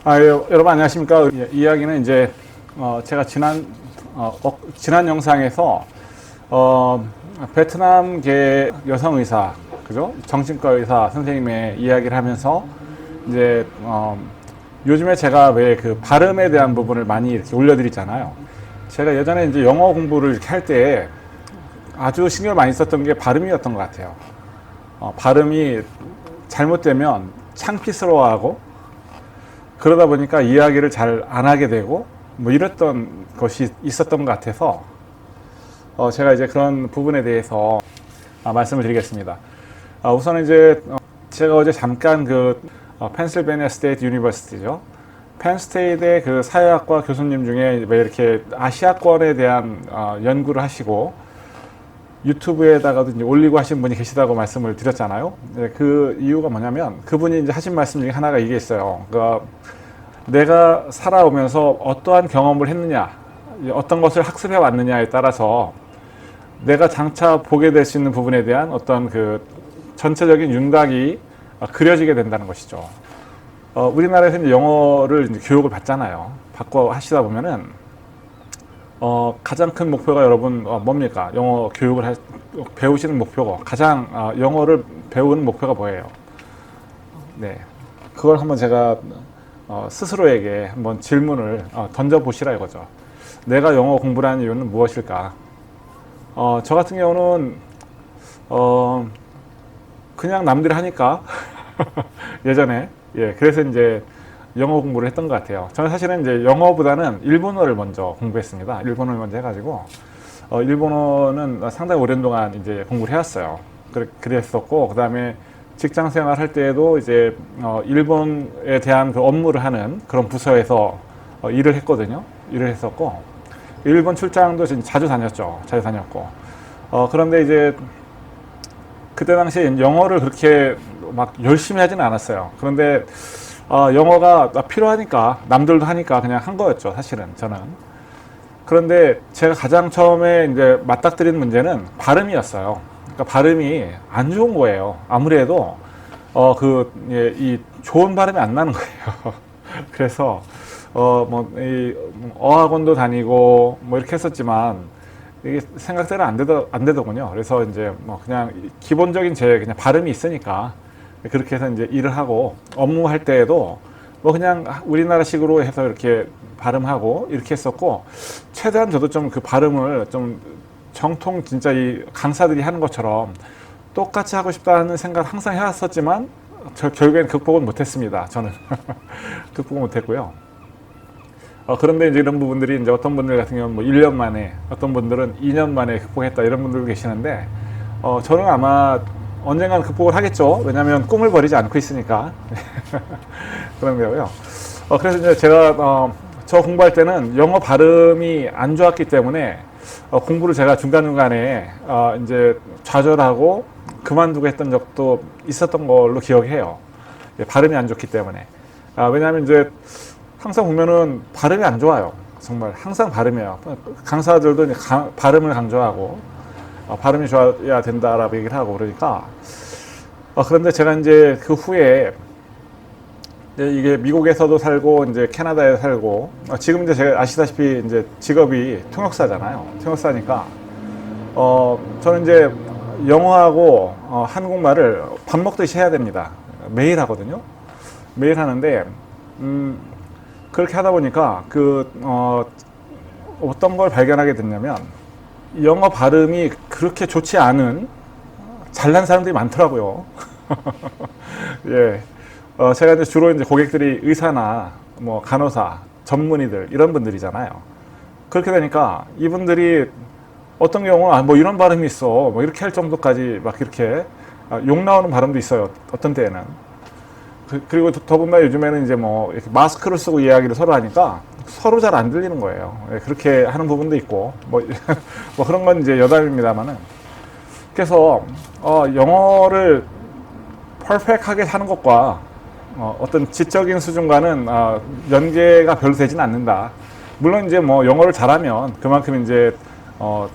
여러분 안녕하십니까? 이야기는 이제 제가 지난 영상에서 베트남계 여성 의사, 그죠? 정신과 의사 선생님의 이야기를 하면서 이제 요즘에 제가 왜 그 발음에 대한 부분을 많이 이렇게 올려드리잖아요. 제가 예전에 이제 영어 공부를 이렇게 할 때 아주 신경을 많이 썼던 게 발음이었던 것 같아요. 발음이 잘못되면 창피스러워하고 그러다 보니까 이야기를 잘 안 하게 되고 뭐 이랬던 것이 있었던 것 같아서 제가 이제 그런 부분에 대해서 말씀을 드리겠습니다. 우선은 이제 제가 어제 잠깐 그 펜실베니아 스테이트 유니버시티죠. 펜스테이트의 그 사회학과 교수님 중에 왜 이렇게 아시아권에 대한 연구를 하시고 유튜브에다가도 이제 올리고 하신 분이 계시다고 말씀을 드렸잖아요. 그 이유가 뭐냐면 그분이 이제 하신 말씀 중에 하나가 이게 있어요. 그러니까 내가 살아오면서 어떠한 경험을 했느냐, 어떤 것을 학습해 왔느냐에 따라서 내가 장차 보게 될 수 있는 부분에 대한 어떤 그 전체적인 윤곽이 그려지게 된다는 것이죠. 우리나라에서 이제 영어를 이제 교육을 받잖아요. 받고 하시다 보면은 가장 큰 목표가 여러분 뭡니까? 영어 교육을 배우시는 목표고 가장 영어를 배우는 목표가 뭐예요? 네, 그걸 한번 제가 스스로에게 한번 질문을 던져보시라 이거죠. 내가 영어 공부를 하는 이유는 무엇일까? 저 같은 경우는 그냥 남들이 하니까 예전에 그래서 이제 영어 공부를 했던 것 같아요. 저는 사실은 이제 영어보다는 일본어를 먼저 공부했습니다. 일본어를 먼저 해가지고 일본어는 상당히 오랜 동안 이제 공부를 해왔어요. 그랬었고 그 다음에 직장 생활 할 때에도 이제 일본에 대한 그 업무를 하는 그런 부서에서 일을 했거든요. 일을 했었고 일본 출장도 자주 다녔죠. 자주 다녔고 그런데 이제 그때 당시에 영어를 그렇게 막 열심히 하지는 않았어요. 그런데 영어가 필요하니까 남들도 하니까 그냥 한 거였죠. 사실은 저는. 그런데 제가 가장 처음에 이제 맞닥뜨린 문제는 발음이었어요. 그러니까 발음이 안 좋은 거예요. 아무래도 이 좋은 발음이 안 나는 거예요. 그래서 이 어학원도 다니고 뭐 이렇게 했었지만 이게 생각대로 안 되더군요. 그래서 이제 뭐 그냥 기본적인 제 그냥 발음이 있으니까 그렇게 해서 이제 일을 하고 업무할 때에도 뭐 그냥 우리나라식으로 해서 이렇게 발음하고 이렇게 했었고 최대한 저도 좀 그 발음을 좀 정통 진짜 이 강사들이 하는 것처럼 똑같이 하고 싶다는 생각을 항상 해왔었지만 결국엔 극복은 못했습니다. 저는 극복은 못했고요. 그런데 이제 이런 부분들이 이제 어떤 분들 같은 경우는 뭐 1년 만에 어떤 분들은 2년 만에 극복했다 이런 분들도 계시는데 저는 아마 언젠가는 극복을 하겠죠. 왜냐하면 꿈을 버리지 않고 있으니까. 그런 거고요. 그래서 이제 제가 저 공부할 때는 영어 발음이 안 좋았기 때문에 공부를 제가 중간중간에 이제 좌절하고 그만두고 했던 적도 있었던 걸로 기억해요. 발음이 안 좋기 때문에. 왜냐하면 이제 항상 보면은 발음이 안 좋아요. 정말 항상 발음이에요. 강사들도 이제 발음을 강조하고 발음이 좋아야 된다라고 얘기를 하고 그러니까 그런데 제가 이제 그 후에 이게 미국에서도 살고 이제 캐나다에 살고 지금 이제 제가 아시다시피 이제 직업이 통역사잖아요. 통역사니까 저는 이제 영어하고 한국말을 밥 먹듯이 해야 됩니다. 매일 하거든요. 매일 하는데 그렇게 하다 보니까 어떤 걸 발견하게 됐냐면 영어 발음이 그렇게 좋지 않은 잘난 사람들이 많더라고요. 예. 제가 이제 주로 이제 고객들이 의사나 뭐 간호사, 전문의들 이런 분들이잖아요. 그렇게 되니까 이분들이 어떤 경우는 뭐 이런 발음이 있어 뭐 이렇게 할 정도까지 막 이렇게 욕 나오는 발음도 있어요. 어떤 때에는. 그리고 더군다나 요즘에는 이제 뭐 이렇게 마스크를 쓰고 이야기를 서로 하니까 서로 잘 안 들리는 거예요. 그렇게 하는 부분도 있고 뭐 그런 건 이제 여담입니다만은 그래서 영어를 퍼펙트하게 하는 것과 어떤 지적인 수준과는 연계가 별로 되진 않는다. 물론 이제 뭐 영어를 잘하면 그만큼 이제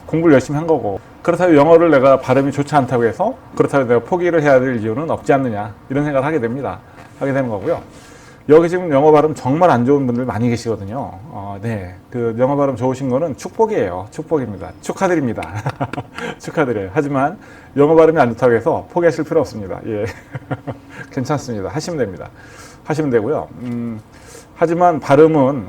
공부를 열심히 한 거고 그렇다고 영어를 내가 발음이 좋지 않다고 해서 그렇다고 내가 포기를 해야 될 이유는 없지 않느냐 이런 생각을 하게 됩니다. 하게 되는 거고요. 여기 지금 영어 발음 정말 안 좋은 분들 많이 계시거든요. 네. 그 영어 발음 좋으신 거는 축복이에요. 축복입니다. 축하드립니다. 축하드려요. 하지만 영어 발음이 안 좋다고 해서 포기하실 필요 없습니다. 예. 괜찮습니다. 하시면 됩니다. 하시면 되고요. 하지만 발음은,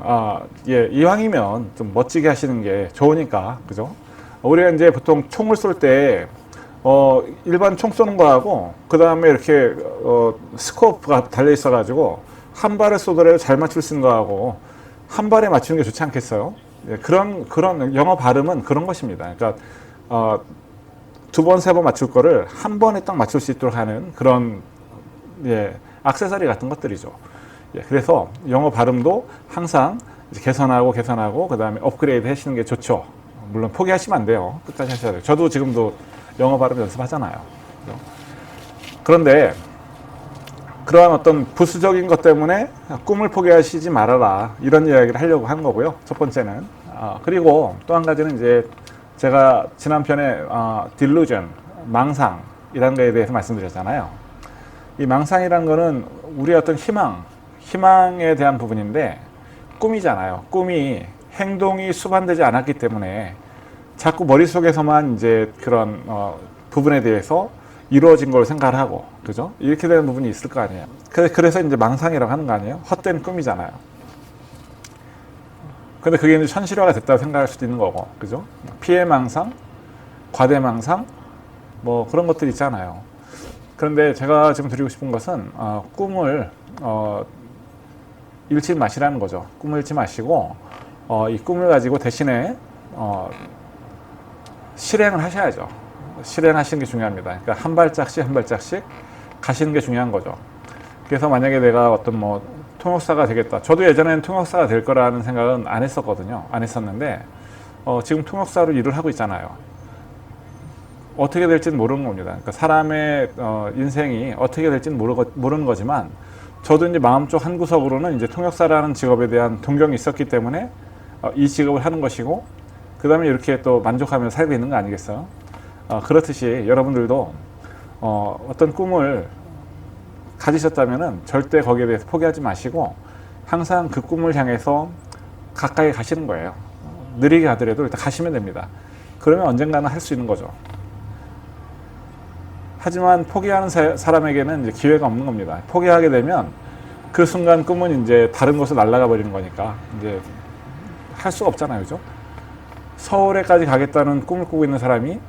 예, 이왕이면 좀 멋지게 하시는 게 좋으니까, 그죠? 우리가 이제 보통 총을 쏠 때, 일반 총 쏘는 거하고, 그 다음에 이렇게, 스코프가 달려 있어가지고, 한 발을 쏘더라도 잘 맞출 수 있는 거하고, 한 발에 맞추는 게 좋지 않겠어요? 예, 그런, 영어 발음은 그런 것입니다. 그러니까, 두 번, 세 번 맞출 거를 한 번에 딱 맞출 수 있도록 하는 그런, 예, 액세서리 같은 것들이죠. 예, 그래서 영어 발음도 항상 개선하고, 그 다음에 업그레이드 하시는 게 좋죠. 물론 포기하시면 안 돼요. 끝까지 하셔야 돼요. 저도 지금도 영어 발음 연습하잖아요. 그런데, 그러한 어떤 부수적인 것 때문에 꿈을 포기하시지 말아라, 이런 이야기를 하려고 한 거고요. 첫 번째는. 그리고 또 한 가지는 이제 제가 지난 편에 delusion, 망상이라는 거에 대해서 말씀드렸잖아요. 이 망상이라는 거는 우리의 어떤 희망에 대한 부분인데, 꿈이잖아요. 꿈이 행동이 수반되지 않았기 때문에 자꾸 머릿속에서만 이제 그런 부분에 대해서 이루어진 걸 생각을 하고, 그죠? 이렇게 되는 부분이 있을 거 아니에요. 그래서 이제 망상이라고 하는 거 아니에요? 헛된 꿈이잖아요. 근데 그게 이제 현실화가 됐다고 생각할 수도 있는 거고, 그죠? 피해망상, 과대망상, 뭐 그런 것들이 있잖아요. 그런데 제가 지금 드리고 싶은 것은, 꿈을, 잃지 마시라는 거죠. 꿈을 잃지 마시고, 이 꿈을 가지고 대신에, 실행을 하셔야죠. 실행하시는 게 중요합니다. 그러니까 한 발짝씩 가시는 게 중요한 거죠. 그래서 만약에 내가 어떤 뭐 통역사가 되겠다. 저도 예전에는 통역사가 될 거라는 생각은 안 했었거든요. 안 했었는데 지금 통역사로 일을 하고 있잖아요. 어떻게 될지는 모르는 겁니다. 그러니까 사람의 인생이 어떻게 될지는 모르는 거지만, 저도 이제 마음속 한 구석으로는 이제 통역사라는 직업에 대한 동경이 있었기 때문에 이 직업을 하는 것이고, 그 다음에 이렇게 또 만족하며 살고 있는 거 아니겠어요? 그렇듯이 여러분들도 어떤 꿈을 가지셨다면은 절대 거기에 대해서 포기하지 마시고, 항상 그 꿈을 향해서 가까이 가시는 거예요. 느리게 가더라도 일단 가시면 됩니다. 그러면 언젠가는 할 수 있는 거죠. 하지만 포기하는 사람에게는 이제 기회가 없는 겁니다. 포기하게 되면 그 순간 꿈은 이제 다른 곳으로 날아가 버리는 거니까 이제 할 수가 없잖아요, 그죠? 서울에까지 가겠다는 꿈을 꾸고 있는 사람이,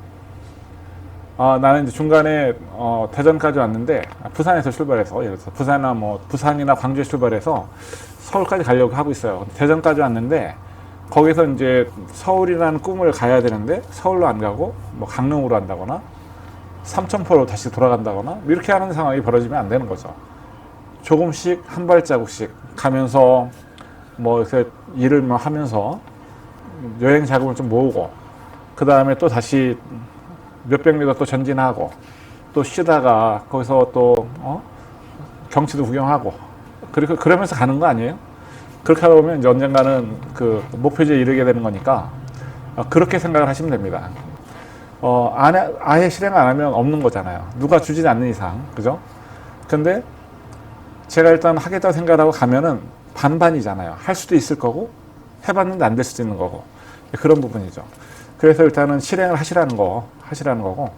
나는 이제 중간에 대전까지 왔는데, 부산에서 출발해서, 예를 들어서 부산이나 광주에 출발해서 서울까지 가려고 하고 있어요. 대전까지 왔는데 거기서 이제 서울이라는 꿈을 가야 되는데 서울로 안 가고 뭐 강릉으로 한다거나 삼천포로 다시 돌아간다거나 이렇게 하는 상황이 벌어지면 안 되는 거죠. 조금씩 한 발자국씩 가면서 뭐 이렇게 일을 뭐 하면서 여행 자금을 좀 모으고, 그 다음에 또 다시 몇백 미터 또 전진하고, 또 쉬다가 거기서 또 경치도 구경하고, 그러면서 가는 거 아니에요? 그렇게 하다 보면 이제 언젠가는 그 목표지에 이르게 되는 거니까 그렇게 생각을 하시면 됩니다. 아예 실행 안 하면 없는 거잖아요. 누가 주지 않는 이상, 그죠? 근데 제가 일단 하겠다고 생각하고 가면은 반반이잖아요. 할 수도 있을 거고, 해봤는데 안 될 수도 있는 거고, 그런 부분이죠. 그래서 일단은 실행을 하시라는 거고,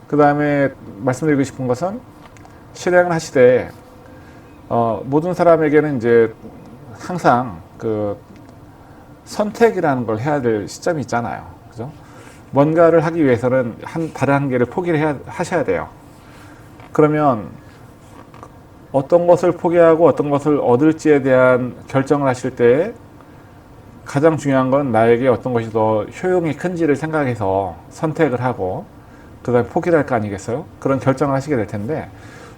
그 다음에 말씀드리고 싶은 것은, 실행을 하시되 모든 사람에게는 이제 항상 그 선택이라는 걸 해야 될 시점이 있잖아요, 그죠? 뭔가를 하기 위해서는 다른 한 개를 포기를 하셔야 돼요. 그러면 어떤 것을 포기하고 어떤 것을 얻을지에 대한 결정을 하실 때 가장 중요한 건 나에게 어떤 것이 더 효용이 큰지를 생각해서 선택을 하고 그 다음에 포기를 할 거 아니겠어요? 그런 결정을 하시게 될 텐데,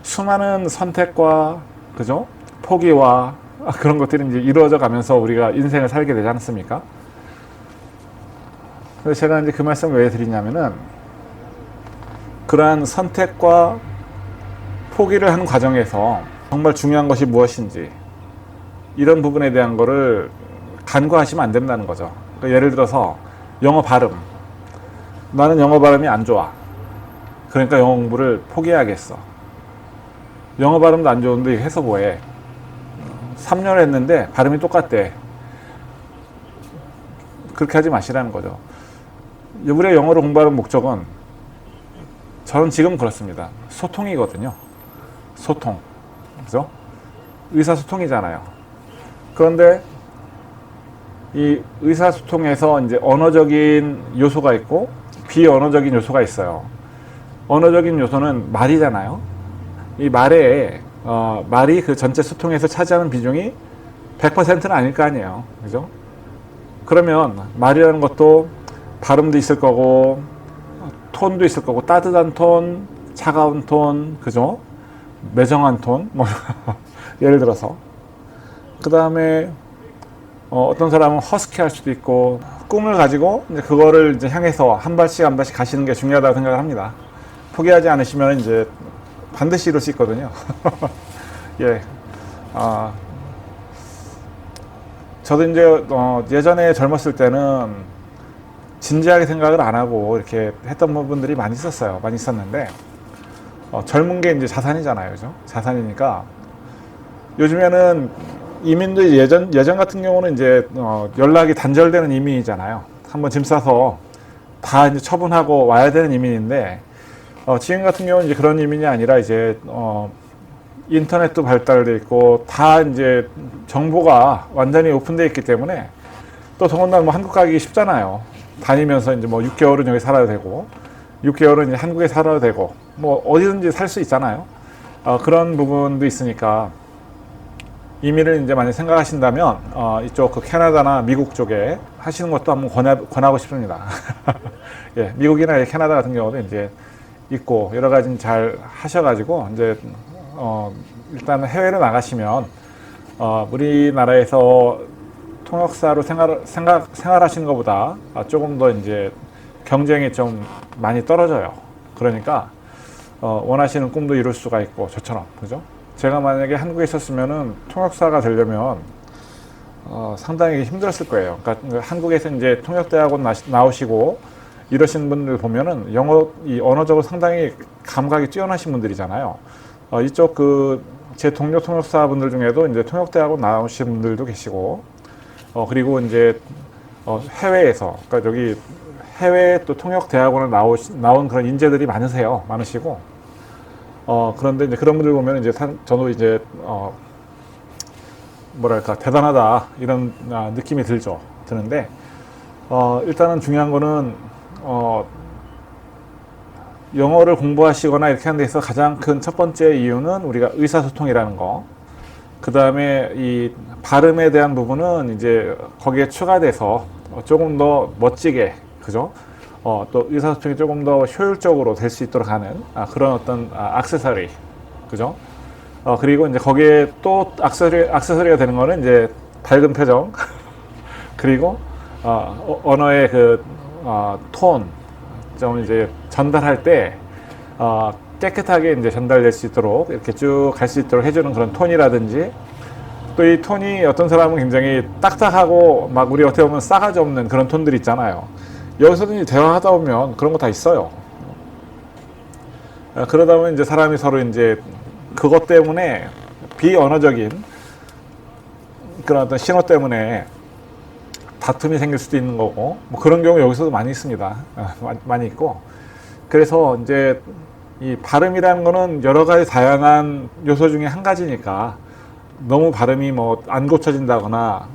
수많은 선택과, 그죠? 포기와 그런 것들이 이제 이루어져 가면서 우리가 인생을 살게 되지 않습니까? 그래서 제가 이제 그 말씀을 왜 드리냐면은, 그러한 선택과 포기를 하는 과정에서 정말 중요한 것이 무엇인지, 이런 부분에 대한 거를 간과하시면 안 된다는 거죠. 그러니까 예를 들어서 영어 발음. 나는 영어 발음이 안 좋아. 그러니까 영어 공부를 포기해야겠어. 영어 발음도 안 좋은데 해서 뭐해? 3년 했는데 발음이 똑같대. 그렇게 하지 마시라는 거죠. 우리가 영어를 공부하는 목적은 저는 지금 그렇습니다. 소통이거든요. 소통. 그죠? 의사소통이잖아요. 그런데 이 의사소통에서 이제 언어적인 요소가 있고 비언어적인 요소가 있어요. 언어적인 요소는 말이잖아요. 이 말이 그 전체 소통에서 차지하는 비중이 100%는 아닐 거 아니에요. 그죠? 그러면 말이라는 것도 발음도 있을 거고 톤도 있을 거고 따뜻한 톤, 차가운 톤, 그죠? 매정한 톤, 뭐 예를 들어서 그 다음에 어떤 사람은 허스키할 수도 있고 꿈을 가지고 이제 그거를 이제 향해서 한 발씩 한 발씩 가시는 게 중요하다고 생각을 합니다. 포기하지 않으시면 이제 반드시 이룰 수 있거든요. 예, 저도 이제 예전에 젊었을 때는 진지하게 생각을 안 하고 이렇게 했던 분들이 많이 있었어요. 많이 있었는데 젊은 게 이제 자산이잖아요, 그죠? 자산이니까 요즘에는 이민도 예전 같은 경우는 이제 연락이 단절되는 이민이잖아요. 한번 짐 싸서 다 이제 처분하고 와야 되는 이민인데 지금 같은 경우는 이제 그런 이민이 아니라 이제 인터넷도 발달돼 있고 다 이제 정보가 완전히 오픈되어 있기 때문에 또 더군다나 뭐 한국 가기 쉽잖아요. 다니면서 이제 뭐 6개월은 여기 살아야 되고 6개월은 이제 한국에 살아야 되고 뭐 어디든지 살 수 있잖아요. 그런 부분도 있으니까 이민을 이제 많이 생각하신다면 이쪽 그 캐나다나 미국 쪽에 하시는 것도 한번 권하고 싶습니다. 예, 미국이나 캐나다 같은 경우도 이제 있고 여러 가지 잘 하셔가지고 이제 일단 해외로 나가시면 우리나라에서 통역사로 생활하시는 것보다 조금 더 이제 경쟁이 좀 많이 떨어져요. 그러니까 원하시는 꿈도 이룰 수가 있고 저처럼 그죠? 제가 만약에 한국에 있었으면은 통역사가 되려면 상당히 힘들었을 거예요. 그러니까 한국에서 이제 통역대학원 나오시고 이러신 분들 보면은 이 언어적으로 상당히 감각이 뛰어나신 분들이잖아요. 이쪽 제 동료 통역사분들 중에도 이제 통역대학원 나오신 분들도 계시고, 그리고 이제 해외에서, 그러니까 여기 해외 또 통역대학원을 나온 그런 인재들이 많으시고, 그런데 이제 그런 분들 보면 이제 저도 이제 뭐랄까 대단하다 이런 느낌이 드는데 일단은 중요한 거는 영어를 공부하시거나 이렇게 하는 데 있어서 가장 큰 첫 번째 이유는 우리가 의사소통이라는 거. 그 다음에 이 발음에 대한 부분은 이제 거기에 추가돼서 조금 더 멋지게, 그죠? 또 의사소통이 조금 더 효율적으로 될 수 있도록 하는 그런 어떤 액세서리, 그죠? 그리고 이제 거기에 또 액세서리가 되는 거는 이제 밝은 표정, 그리고 언어의 톤, 좀 이제 전달할 때 깨끗하게 이제 전달될 수 있도록 이렇게 쭉 갈 수 있도록 해주는 그런 톤이라든지, 또 이 톤이 어떤 사람은 굉장히 딱딱하고 막 우리 어떻게 보면 싸가지 없는 그런 톤들이 있잖아요. 여기서도 대화하다 보면 그런 거 다 있어요. 그러다 보면 이제 사람이 서로 이제 그것 때문에 비언어적인 그런 어떤 신호 때문에 다툼이 생길 수도 있는 거고, 뭐 그런 경우 여기서도 많이 있습니다. 많이 있고. 그래서 이제 이 발음이라는 거는 여러 가지 다양한 요소 중에 한 가지니까 너무 발음이 뭐 안 고쳐진다거나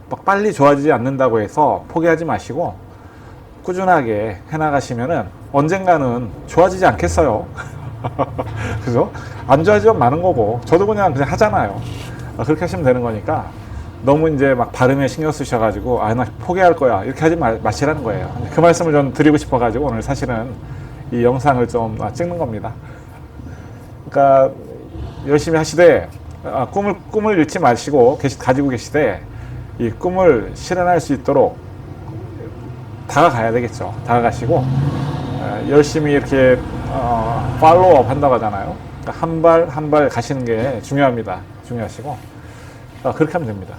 막 빨리 좋아지지 않는다고 해서 포기하지 마시고 꾸준하게 해나가시면은 언젠가는 좋아지지 않겠어요. 그죠? 안 좋아지면 많은 거고, 저도 그냥 하잖아요. 그렇게 하시면 되는 거니까 너무 이제 막 발음에 신경 쓰셔가지고 나 포기할 거야 이렇게 하지 마시라는 거예요. 그 말씀을 좀 드리고 싶어가지고 오늘 사실은 이 영상을 좀 찍는 겁니다. 그러니까 열심히 하시되 꿈을 잃지 마시고 가지고 계시되 이 꿈을 실현할 수 있도록 다가가야 되겠죠. 다가가시고 열심히 이렇게 팔로우업 한다고 하잖아요. 그러니까 한 발 한 발 가시는 게 중요합니다. 중요하시고 그렇게 하면 됩니다.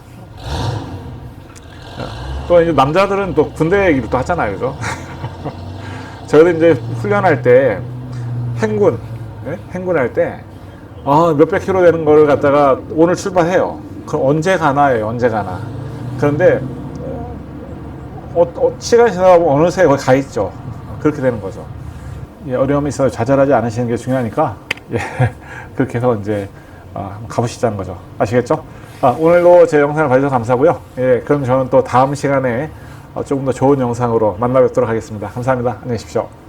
또 이제 남자들은 또 군대 얘기를 또 하잖아요, 그죠? 저희도 이제 훈련할 때 행군할 때 몇백 킬로 되는 걸 갖다가 오늘 출발해요. 그럼 언제 가나예요, 언제 가나. 그런데 시간이 지나다 보면 어느새 거기 가 있죠. 그렇게 되는 거죠. 예, 어려움이 있어서 좌절하지 않으시는 게 중요하니까, 예, 그렇게 해서 이제 가보시자는 거죠. 아시겠죠? 오늘도 제 영상을 봐주셔서 감사하고요. 예, 그럼 저는 또 다음 시간에 조금 더 좋은 영상으로 만나 뵙도록 하겠습니다. 감사합니다. 안녕히 계십시오.